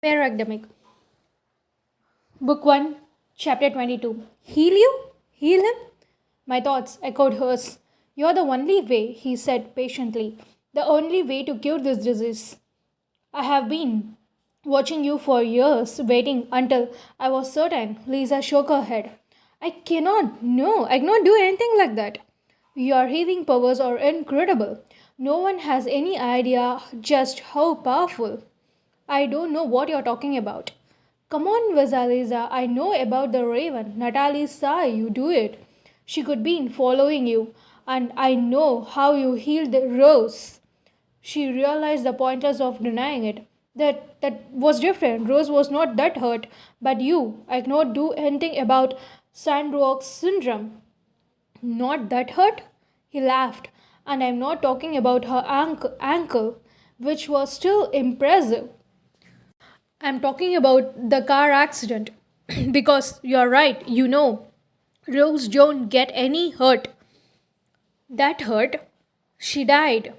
Vampire Book 1, Chapter 22. Heal you? Heal him? My thoughts echoed hers. You're the only way, he said patiently. The only way to cure this disease. I have been watching you for years, waiting until I was certain. Lisa shook her head. I cannot, no, I cannot do anything like that. Your healing powers are incredible. No one has any idea just how powerful. I don't know what you're talking about. Come on, Vasaliza, I know about the raven. Natalie saw you do it. She could be following you, and I know how you healed the Rose. She realized the pointless of denying it. That was different. Rose was not that hurt, but you. I cannot do anything about Sandrock's syndrome. Not that hurt? He laughed. And I'm not talking about her ankle, which was still impressive. I'm talking about the car accident. Because you're right, Rose don't get any hurt. That hurt? She died.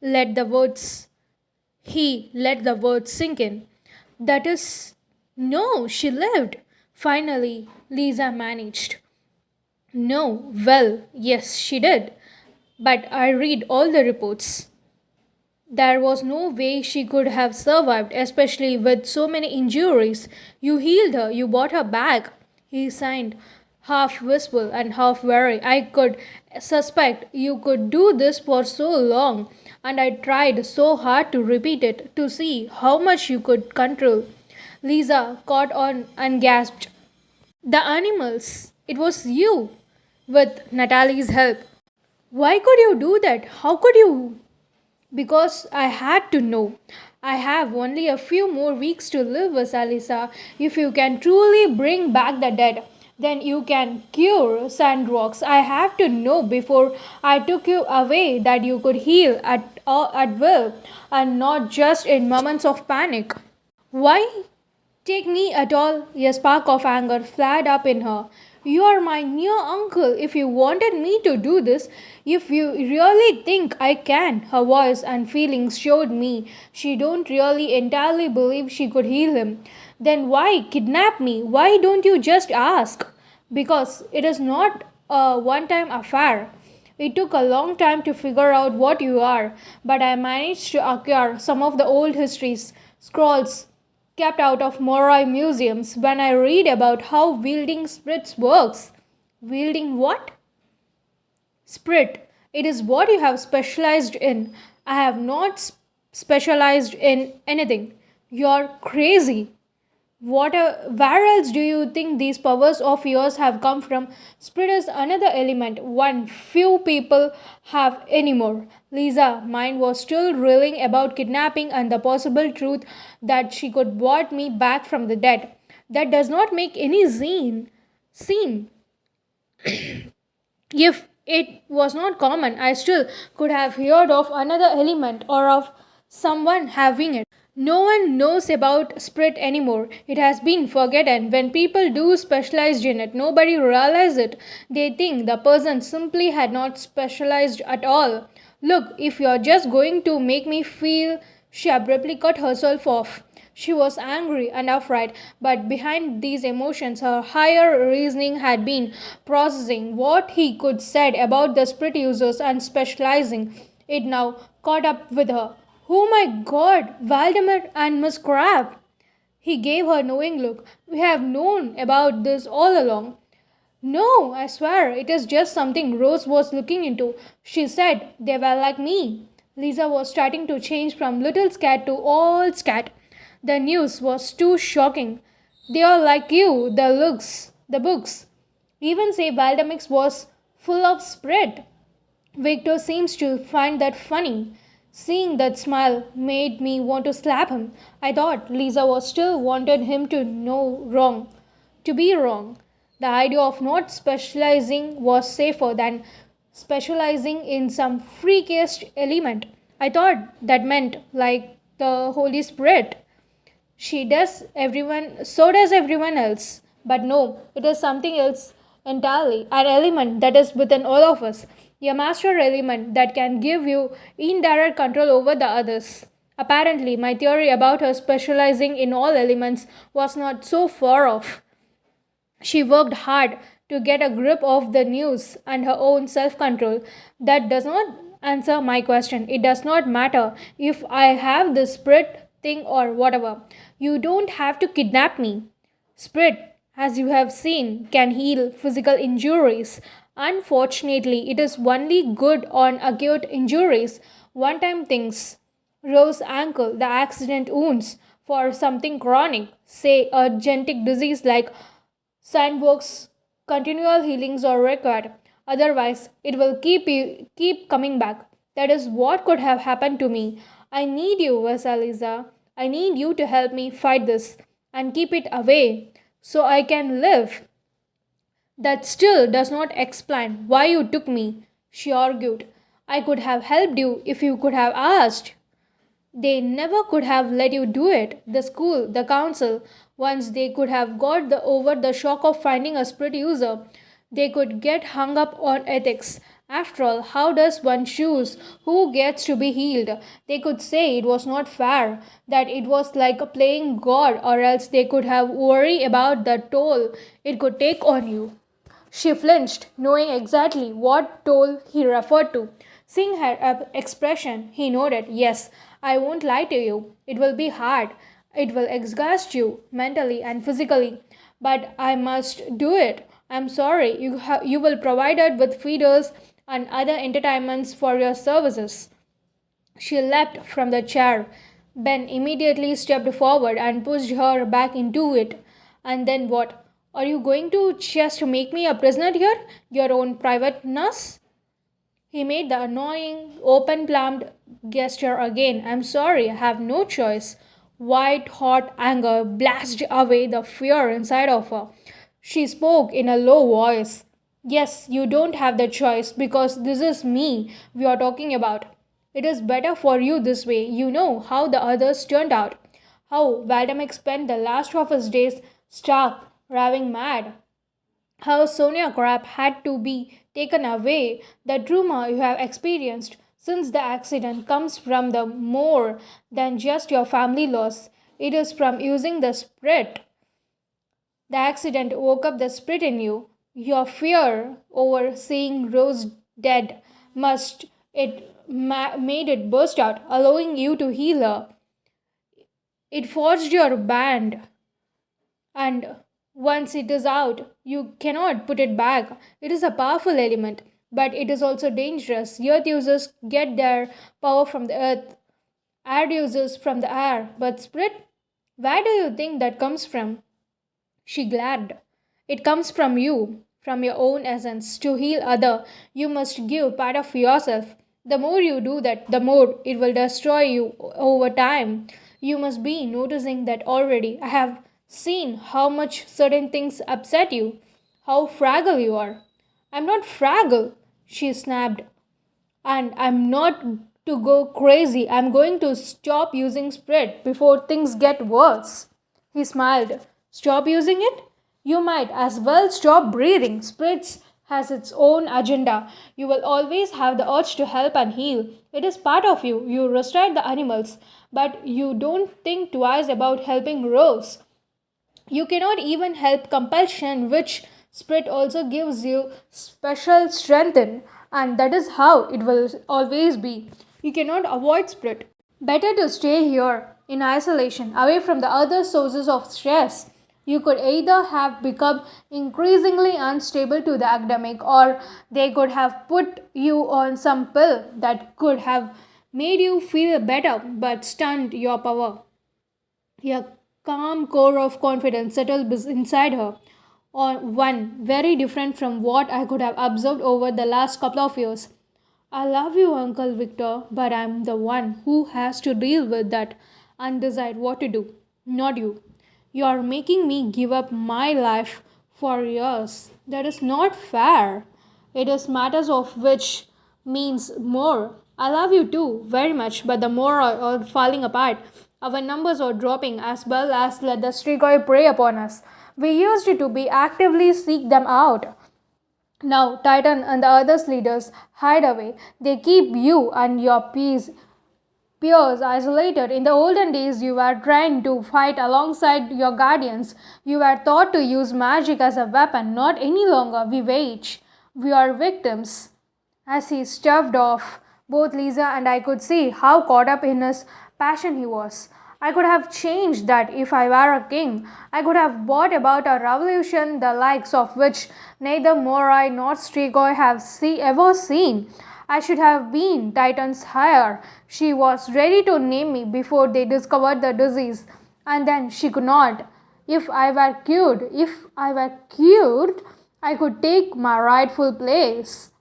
Let the words, he let the words sink in. That is, no, she lived. Finally, Lisa managed. No, well, yes, she did. But I read all the reports. There was no way she could have survived, especially with so many injuries. You healed her, you brought her back. He signed, half wistful and half weary. I could suspect you could do this for so long, and I tried so hard to repeat it to see how much you could control. Lisa caught on and gasped. The animals! It was you! With Natalie's help. Why could you do that? How could you? Because I had to know. I have only a few more weeks to live, Vasalisa. If you can truly bring back the dead, then you can cure Sandrocks. I have to know before I took you away that you could heal at will and not just in moments of panic. Why take me at all? A spark of anger flared up in her. You are my near uncle. If you wanted me to do this, if you really think I can, her voice and feelings showed me she don't really entirely believe she could heal him. Then why kidnap me? Why don't you just ask? Because it is not a one time affair. It took a long time to figure out what you are, but I managed to acquire some of the old histories, scrolls, kept out of Morai museums when I read about how wielding spirits works. Wielding what? Spirit. It is what you have specialized in. I have not specialized in anything. You're crazy. Where else do you think these powers of yours have come from? Spirit is another element, one few people have anymore. Lisa, mind was still reeling about kidnapping and the possible truth that she could brought me back from the dead. That does not make any scene. If it was not common, I still could have heard of another element or of someone having it. No one knows about spirit anymore. It has been forgotten. When people do specialized in it, nobody realizes it. They think the person simply had not specialized at all. Look, if you're just going to make me feel, she abruptly cut herself off. She was angry and afraid, but behind these emotions, her higher reasoning had been processing what he could said about the spirit users and specializing. It now caught up with her. Oh my God, Valdemar and Miss Crab! He gave her a knowing look. We have known about this all along. No, I swear, it is just something Rose was looking into. She said they were like me. Lisa was starting to change from little scat to all scat. The news was too shocking. They are like you, the books. Even say Valdemix was full of spirit. Victor seems to find that funny. Seeing that smile made me want to slap him. I thought Lisa was still wanted him to know wrong, to be wrong. The idea of not specializing was safer than specializing in some freakiest element. I thought that meant like the Holy Spirit. She does everyone, so does everyone else. But no, it is something else entirely, an element that is within all of us, a master element that can give you indirect control over the others. Apparently, my theory about her specializing in all elements was not so far off. She worked hard to get a grip of the news and her own self control. That does not answer my question. It does not matter if I have the spirit thing or whatever. You don't have to kidnap me. Spirit, as you have seen, can heal physical injuries. Unfortunately, it is only good on acute injuries, one time things. Rose ankle, the accident wounds for something chronic, say a genetic disease like Sandbox continual healings are required. Otherwise, it will keep coming back. That is what could have happened to me. I need you, Vasalisa. I need you to help me fight this and keep it away so I can live. That still does not explain why you took me, she argued. I could have helped you if you could have asked. They never could have let you do it. The school, the council, once they could have got over the shock of finding a spirit user, they could get hung up on ethics. After all, how does one choose who gets to be healed? They could say it was not fair, that it was like playing God, or else they could have worry about the toll it could take on you. She flinched, knowing exactly what toll he referred to. Seeing her expression, he nodded, yes, I won't lie to you. It will be hard. It will exhaust you mentally and physically. But I must do it. I'm sorry. You will provide it with feeders and other entertainments for your services. She leapt from the chair. Ben immediately stepped forward and pushed her back into it. And then what? Are you going to just make me a prisoner here? Your own private nurse? He made the annoying, open palmed gesture again. I'm sorry, I have no choice. White hot anger blasted away the fear inside of her. She spoke in a low voice. Yes, you don't have the choice because this is me we are talking about. It is better for you this way. You know how the others turned out. How Valdemar spent the last of his days stark, raving mad. How Sonia Crab had to be taken away. The trauma you have experienced since the accident comes from the more than just your family loss. It is from using the spirit. The accident woke up the spirit in you. Your fear over seeing Rose dead must it made it burst out, allowing you to heal her. It forged your band, and once it is out, you cannot put it back. It is a powerful element, but it is also dangerous. Earth users get their power from the earth, air users from the air, but spirit, where do you think that comes from? She glared. It comes from you, from your own essence. To heal other, you must give part of yourself. The more you do that, the more it will destroy you over time. You must be noticing that already. I have seen how much certain things upset you, how fragile you are. I'm not fragile, she snapped. And I'm not to go crazy. I'm going to stop using Spread before things get worse. He smiled. Stop using it? You might as well stop breathing. Spritz has its own agenda. You will always have the urge to help and heal. It is part of you. You restore the animals, but you don't think twice about helping Rose. You cannot even help compulsion, which spirit also gives you special strength in, and that is how it will always be. You cannot avoid spirit. Better to stay here in isolation, away from the other sources of stress. You could either have become increasingly unstable to the academic, or they could have put you on some pill that could have made you feel better but stunned your power. A calm core of confidence settled inside her, or one very different from what I could have observed over the last couple of years. I love you, Uncle Victor, but I'm the one who has to deal with that and decide what to do, not you. You are making me give up my life for yours. That is not fair. It is matters of which means more. I love you too, very much, but the more are falling apart. Our numbers are dropping as well as let the strigoi prey upon us. We used to be actively seek them out. Now Titan and the others leaders hide away. They keep you and your peace Peers isolated. In the olden days, you were trained to fight alongside your guardians. You were taught to use magic as a weapon. Not any longer. We wage. We are victims. As he shoved off, both Lisa and I could see how caught up in his passion he was. I could have changed that if I were a king. I could have brought about a revolution the likes of which neither Morai nor Strigoi have ever seen. I should have been Titan's heir. She was ready to name me before they discovered the disease, and then she could not. If I were cured, I could take my rightful place.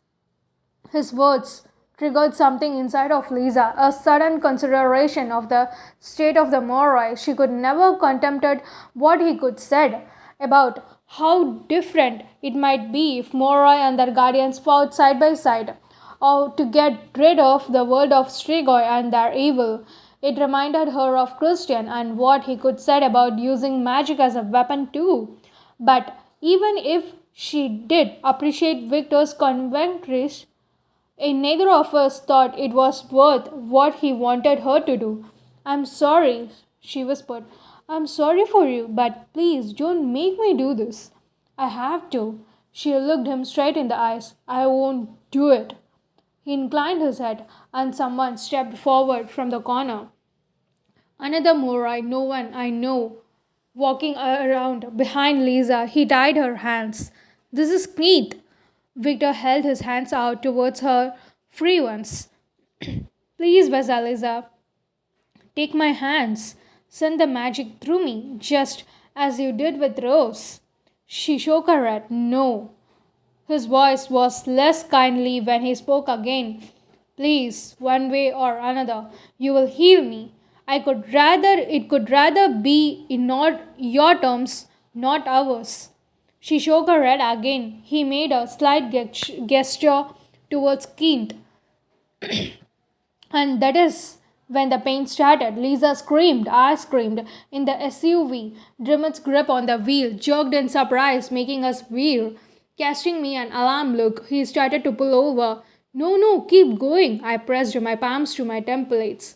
His words triggered something inside of Lisa, a sudden consideration of the state of the Morai. She could never contemplate what he could said about how different it might be if Morai and their guardians fought side by side, or to get rid of the world of Strigoi and their evil. It reminded her of Christian and what he could said about using magic as a weapon too. But even if she did appreciate Victor's conventries, neither of us thought it was worth what he wanted her to do. I'm sorry, she whispered. I'm sorry for you, but please don't make me do this. I have to. She looked him straight in the eyes. I won't do it. He inclined his head, and someone stepped forward from the corner. Another Morai, no one I know, walking around behind Lisa. He tied her hands. This is Keith. Victor held his hands out towards her free ones. Please, Vasalisa, take my hands. Send the magic through me, just as you did with Rose. She shook her head. No. His voice was less kindly when he spoke again. Please, one way or another, you will heal me. It could rather be in not your terms, not ours. She shook her head again. He made a slight gesture towards Kent, and that is when the pain started. Lisa screamed. I screamed. In the SUV, Dremit's grip on the wheel jerked in surprise, making us veer. Casting me an alarm look, he started to pull over. No, no, keep going. I pressed my palms to my templates.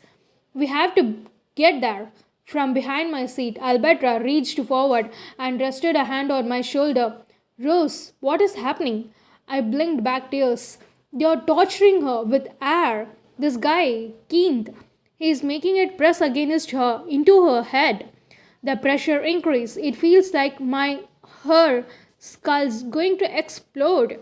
We have to get there. From behind my seat, Alberta reached forward and rested a hand on my shoulder. Rose, what is happening? I blinked back tears. You're torturing her with air. This guy, Keith, he is making it press against her, into her head. The pressure increased. It feels like her skull's going to explode.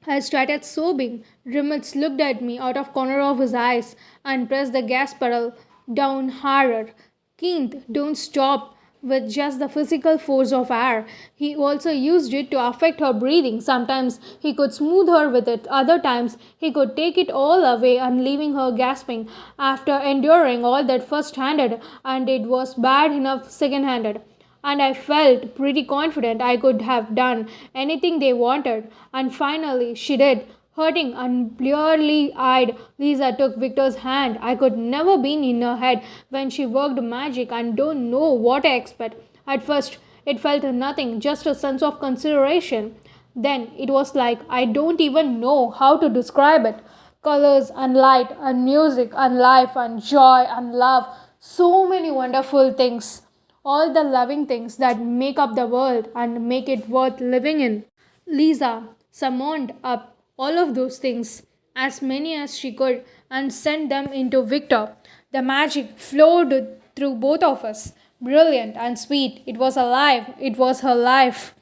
I started sobbing. Rimmets looked at me out of corner of his eyes and pressed the gas pedal down harder. Keith, don't stop with just the physical force of air. He also used it to affect her breathing. Sometimes he could smooth her with it. Other times he could take it all away and leaving her gasping after enduring all that first-handed, and it was bad enough second-handed. And I felt pretty confident I could have done anything they wanted. And finally, she did. Hurting and blearily eyed, Lisa took Victor's hand. I could never been in her head when she worked magic and don't know what I expect. At first, it felt nothing, just a sense of consideration. Then it was like I don't even know how to describe it. Colors and light and music and life and joy and love. So many wonderful things. All the loving things that make up the world and make it worth living in. Lisa summoned up all of those things, as many as she could, and sent them into Victor. The magic flowed through both of us, brilliant and sweet. It was alive, it was her life.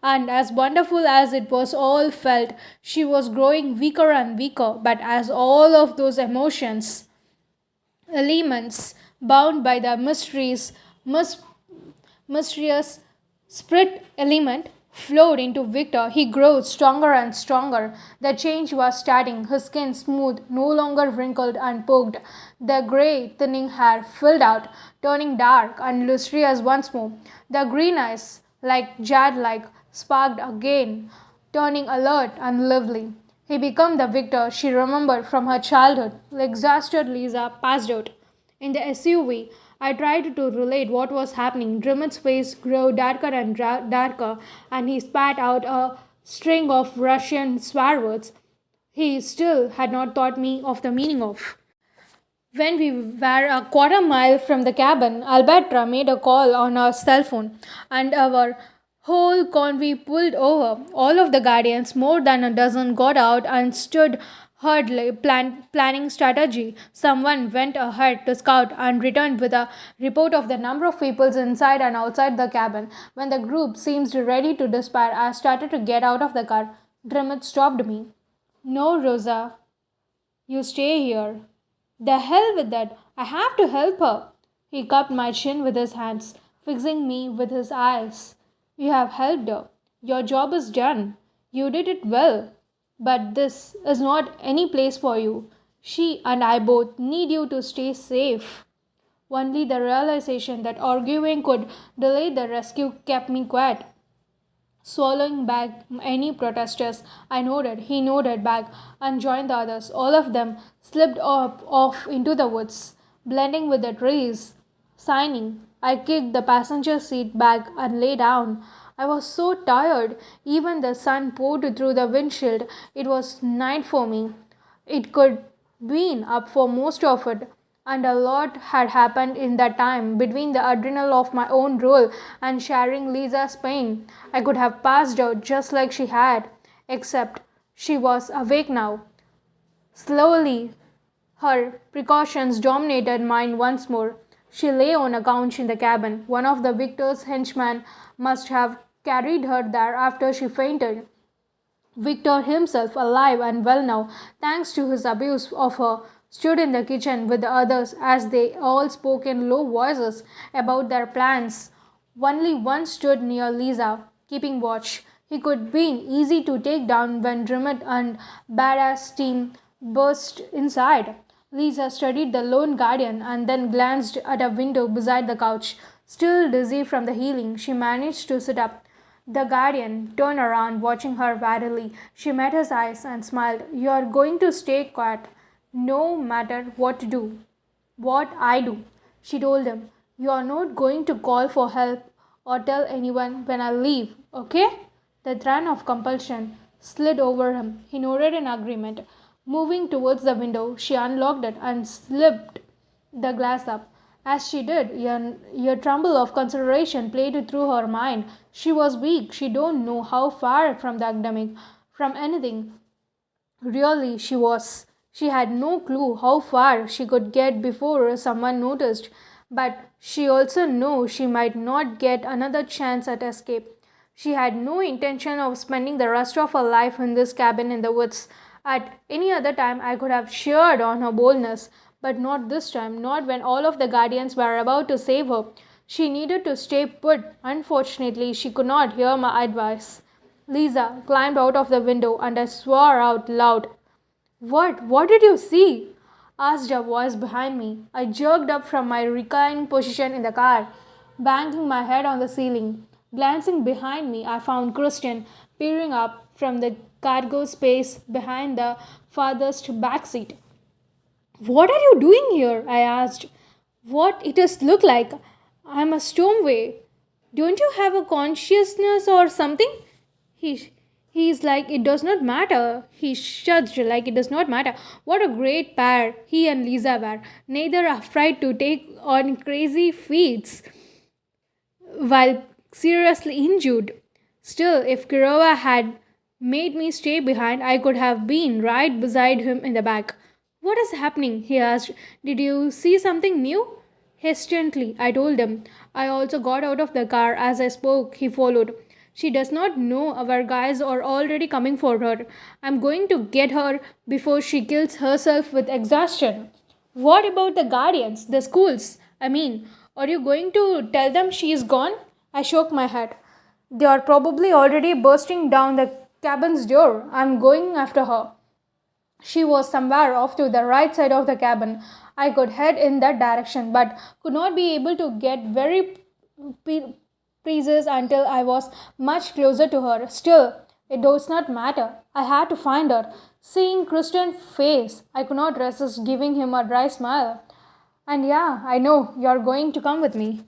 And as wonderful as it was all felt, she was growing weaker and weaker. But as all of those emotions, elements bound by the mysterious spirit element flowed into Victor, he grew stronger and stronger. The change was starting. His skin smooth, no longer wrinkled and poked. The grey, thinning hair filled out, turning dark and lustrous once more. The green eyes, like jade-like, sparkled again, turning alert and lively. He became the Victor she remembered from her childhood. The exhausted Lisa passed out. In the SUV, I tried to relate what was happening. Drummond's face grew darker and darker, and he spat out a string of Russian swear words he still had not taught me of the meaning of. When we were a quarter mile from the cabin, Alberta made a call on our cell phone, and our whole convoy pulled over. All of the guardians, more than a dozen, got out and stood hurriedly planning strategy. Someone went ahead to scout and returned with a report of the number of people inside and outside the cabin. When the group seemed ready to despair, I started to get out of the car. Drummond stopped me. No, Rosa, you stay here. The hell with that. I have to help her. He cupped my chin with his hands, fixing me with his eyes. You have helped her. Your job is done. You did it well. But this is not any place for you. She and I both need you to stay safe. Only the realization that arguing could delay the rescue kept me quiet. Swallowing back any protesters, I nodded. He nodded back and joined the others. All of them slipped off into the woods, blending with the trees. Signing, I kicked the passenger seat back and lay down. I was so tired. Even the sun poured through the windshield. It was night for me. It could been up for most of it, and a lot had happened in that time between the adrenal of my own role and sharing Lisa's pain. I could have passed out just like she had, except she was awake now. Slowly, her precautions dominated mine once more. She lay on a couch in the cabin. One of the Victor's henchmen must have carried her there after she fainted. Victor himself, alive and well now, thanks to his abuse of her, stood in the kitchen with the others as they all spoke in low voices about their plans. Only one stood near Lisa, keeping watch. He could be easy to take down when Drummond and badass team burst inside. Lisa studied the lone guardian and then glanced at a window beside the couch. Still dizzy from the healing, she managed to sit up. The guardian turned around, watching her warily. She met his eyes and smiled. You are going to stay quiet, no matter what to do. What I do, she told him. You are not going to call for help or tell anyone when I leave, okay? The threat of compulsion slid over him. He nodded in agreement. Moving towards the window, she unlocked it and slipped the glass up. As she did, a tremble of consideration played through her mind. She was weak. She don't know how far from the academic, from anything. Really, she was. She had no clue how far she could get before someone noticed. But she also knew she might not get another chance at escape. She had no intention of spending the rest of her life in this cabin in the woods. At any other time, I could have cheered on her boldness, but not this time, not when all of the guardians were about to save her. She needed to stay put. Unfortunately, she could not hear my advice. Lisa climbed out of the window and I swore out loud. What? What did you see? Asked a voice behind me. I jerked up from my reclining position in the car, banging my head on the ceiling. Glancing behind me, I found Christian peering up from the cargo space behind the farthest back seat. What are you doing here? I asked. What it does look like? I'm a stormway. Don't you have a consciousness or something? He he's like it does not matter. He shudged like it does not matter. What a great pair he and Lisa were. Neither afraid to take on crazy feats while seriously injured. Still, if Kirova had made me stay behind, I could have been right beside him in the back. What is happening? He asked. Did you see something new? Hesitantly, I told him. I also got out of the car as I spoke. He followed. She does not know our guys are already coming for her. I'm going to get her before she kills herself with exhaustion. What about the guardians, the schools? I mean, are you going to tell them she is gone? I shook my head. They are probably already bursting down the cabin's door. I'm going after her. She was somewhere off to the right side of the cabin. I could head in that direction, but could not be able to get very precise until I was much closer to her. Still, it does not matter. I had to find her. Seeing Christian's face, I could not resist giving him a dry smile. And yeah, I know you're going to come with me.